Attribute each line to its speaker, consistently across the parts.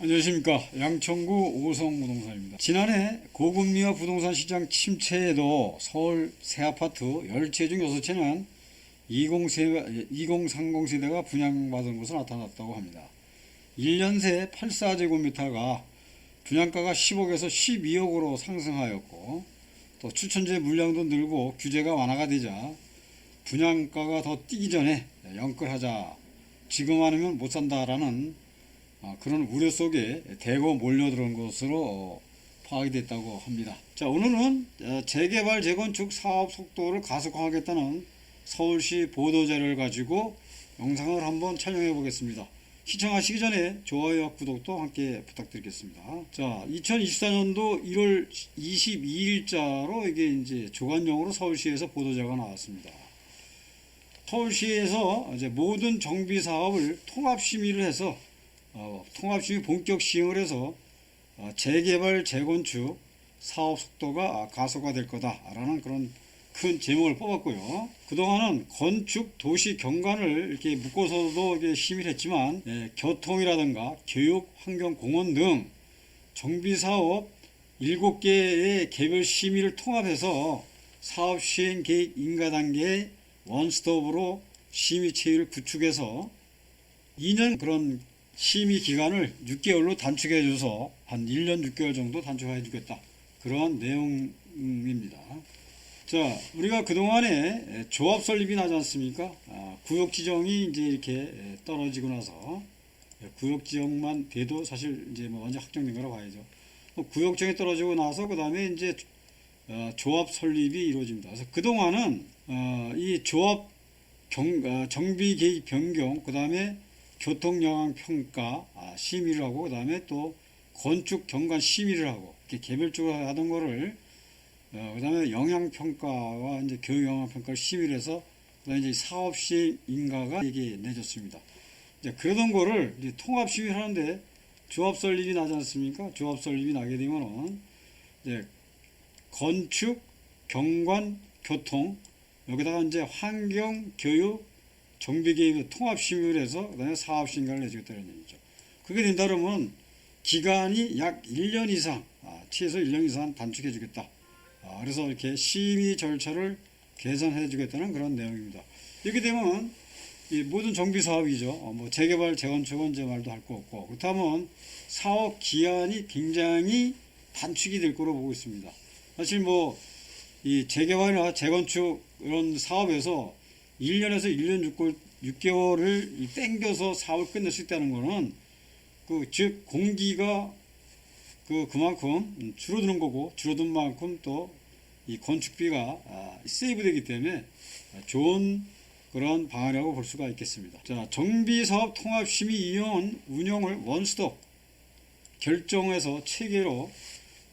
Speaker 1: 안녕하십니까. 양천구 오성부동산입니다. 지난해 고금리와 부동산 시장 침체에도 서울 새 아파트 10채 중 6채는 2030 세대가 분양받은 것으로 나타났다고 합니다. 1년 새 84제곱미터가 분양가가 10억에서 12억으로 상승하였고, 또 추천제 물량도 늘고 규제가 완화가 되자 분양가가 더 뛰기 전에 영끌하자, 지금 아니면 못 산다라는 그런 우려 속에 대거 몰려들은 것으로 파악이 됐다고 합니다. 자, 오늘은 재개발 재건축 사업 속도를 가속화하겠다는 서울시 보도자료를 가지고 영상을 한번 촬영해 보겠습니다. 시청하시기 전에 좋아요와 구독도 함께 부탁드리겠습니다. 자, 2024년도 1월 22일자로 이게 이제 주간용으로 서울시에서 보도자료가 나왔습니다. 서울시에서 이제 모든 정비 사업을 통합 심의를 해서 통합심의 본격 시행을 해서 재개발 재건축 사업 속도가 가속화될 거다라는 그런 큰 제목을 뽑았고요. 그동안은 건축 도시 경관을 이렇게 묶어서도 이렇게 심의를 했지만, 교통이라든가 교육, 환경, 공원 등 정비 사업 7개의 개별 심의를 통합해서 사업 시행 계획 인가 단계의 원스톱으로 심의 체계를 구축해서 2년 그런 심의 기간을 6개월로 단축해 줘서 한 1년 6개월 정도 단축해 주겠다, 그러한 내용입니다. 자, 우리가 그동안에 조합 설립이 나지 않습니까? 구역 지정이 이제 이렇게 떨어지고 나서, 구역 지정만 돼도 사실 이제 뭐 완전 확정된 거라고 봐야죠. 구역 지정이 떨어지고 나서 그 다음에 이제 조합 설립이 이루어집니다. 그래서 그동안은 이 조합 정비 계획 변경, 그 다음에 교통 영향 평가 심의를 하고, 그 다음에 또 건축 경관 심의를 하고, 이렇게 개별적으로 하던 거를 그 다음에 영향 평가와 이제 교육 영향 평가를 심의를 해서, 그 다음에 이제 사업 시행 인가가 이게 내줬습니다. 이제 그러던 거를 이제 통합 심의를 하는데 조합 설립이 나지 않습니까? 조합 설립이 나게 되면은 이제 건축, 경관, 교통, 여기다가 이제 환경, 교육, 정비계획 통합 심의를 해서 그다음에 사업 신가를 내주겠다는 얘기죠. 그게 된다 그러면 기간이 약 1년 이상, 최소 1년 이상 단축해 주겠다. 그래서 이렇게 심의 절차를 개선해 주겠다는 그런 내용입니다. 이렇게 되면 이 모든 정비 사업이죠. 뭐 재개발 재건축은 이제 말도 할 거 없고, 그렇다면 사업 기한이 굉장히 단축이 될 거로 보고 있습니다. 사실 뭐 이 재개발이나 재건축 이런 사업에서 1년에서 1년 6개월을 땡겨서 사업을 끝낼 수 있다는 거는 즉 공기가 그만큼 줄어드는 거고, 줄어든 만큼 또 이 건축비가 세이브 되기 때문에 좋은 그런 방안이라고 볼 수가 있겠습니다. 자, 정비사업 통합심의위원 운영을 원스톱 결정해서 체계로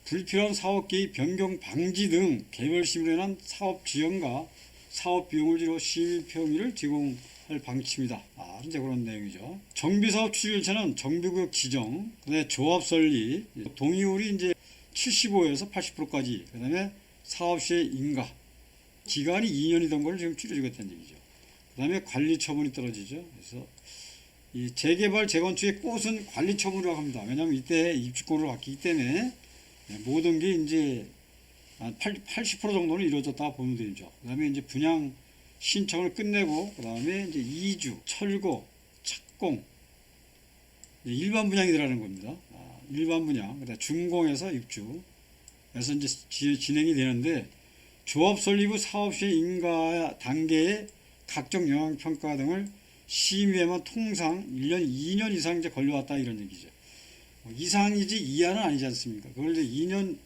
Speaker 1: 불필요한 사업계획 변경 방지 등 개별 심의를 한 사업 지원과 사업 비용을 주로 심의 평의를 제공할 방침이다. 이제 그런 내용이죠. 정비사업 추진 절차는 정비구역 지정, 그다음에 조합 설립, 동의율이 이제 75에서 80%까지, 그다음에 사업 시의 인가, 기간이 2년이던 걸 지금 줄여주겠다는 얘기죠. 그다음에 관리 처분이 떨어지죠. 그래서 이 재개발 재건축의 꽃은 관리 처분이라고 합니다. 왜냐하면 이때 입주권으로 바뀌기 때문에 모든 게 이제 한 80% 정도는 이루어졌다 보면 되죠. 그 다음에 이제 분양 신청을 끝내고, 그 다음에 이제 이주, 철거, 착공, 일반 분양이 들어가는 겁니다. 일반 분양, 그다음 준공에서 입주, 그래서 이제 진행이 되는데, 조합 설립 후 사업 시행 인가 단계의 각종 영향 평가 등을 심의에만 통상 1년, 2년 이상 이제 걸려왔다, 이런 얘기죠. 이상이지 이하는 아니지 않습니까? 그걸 이제 2년,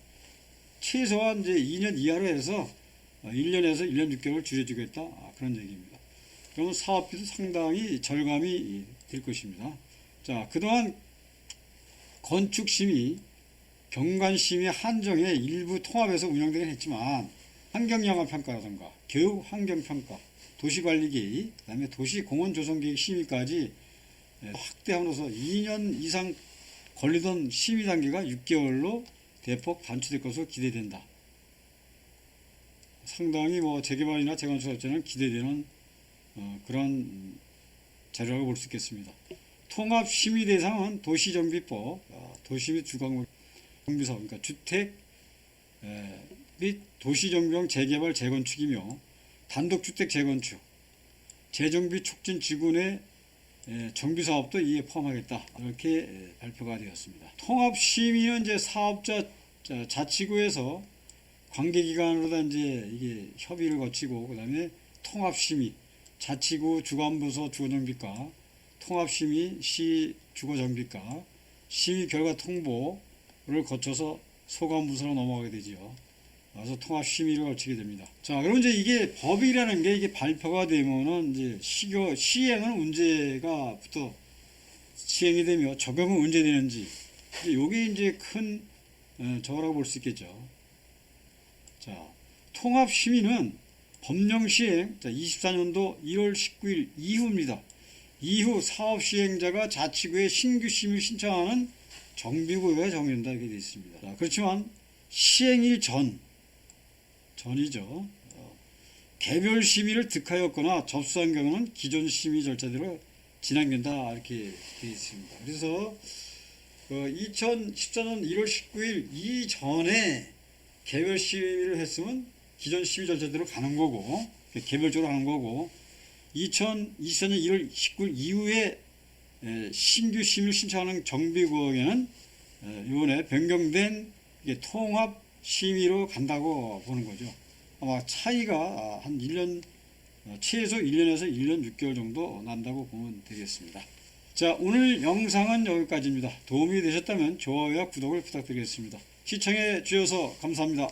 Speaker 1: 최소한 이제 2년 이하로 해서 1년에서 1년 6개월 줄여주겠다, 그런 얘기입니다. 그러면 사업비도 상당히 절감이 될 것입니다. 자, 그동안 건축심의, 경관심의 한정에 일부 통합해서 운영되긴 했지만, 환경영향평가라든가 교육 환경평가, 도시관리계획, 그 다음에 도시공원조성계획 심의까지 확대함으로써 2년 이상 걸리던 심의 단계가 6개월로 대폭 단축될 것으로 기대된다. 상당히 뭐 재개발이나 재건축 업체는 기대되는 그런 자료라고 볼 수 있겠습니다. 통합심의 대상은 도시정비법, 도시 및 주거항목 정비사업, 그러니까 주택 및 도시정비용 재개발 재건축이며 단독주택 재건축, 재정비 촉진 지구내 정비사업도 이에 포함하겠다, 이렇게 발표가 되었습니다. 통합심의는 이제 사업자 자치구에서 관계기관으로다 이제 이게 협의를 거치고, 그 다음에 통합심의, 자치구 주관부서 주거정비과, 통합심의 시 주거정비과, 심의 결과 통보를 거쳐서 소관부서로 넘어가게 되지요. 그래서 통합심의를 거치게 됩니다. 자, 그럼 이제 이게 법이라는 게 이게 발표가 되면은 이제 시행은 언제가부터 시행이 되며 적용은 언제 되는지, 이게 이제 큰 저거라고 볼 수 있겠죠. 자, 통합심의는 법령 시행 24년도 1월 19일 이후입니다. 이후 사업 시행자가 자치구에 신규 심의를 신청하는 정비구역에 정의된다, 이렇게 되어 있습니다. 자, 그렇지만 시행일 전이죠. 개별 심의를 득하였거나 접수한 경우는 기존 심의 절차대로 진행된다, 이렇게 되어 있습니다. 그래서 2014년 1월 19일 이전에 개별 심의를 했으면 기존 심의 절차대로 가는 거고, 개별적으로 하는 거고, 2024년 1월 19일 이후에 신규 심의를 신청하는 정비구역에는 이번에 변경된 통합 심의로 간다고 보는 거죠. 아마 차이가 한 1년, 최소 1년에서 1년 6개월 정도 난다고 보면 되겠습니다. 자, 오늘 영상은 여기까지입니다. 도움이 되셨다면 좋아요와 구독을 부탁드리겠습니다. 시청해 주셔서 감사합니다.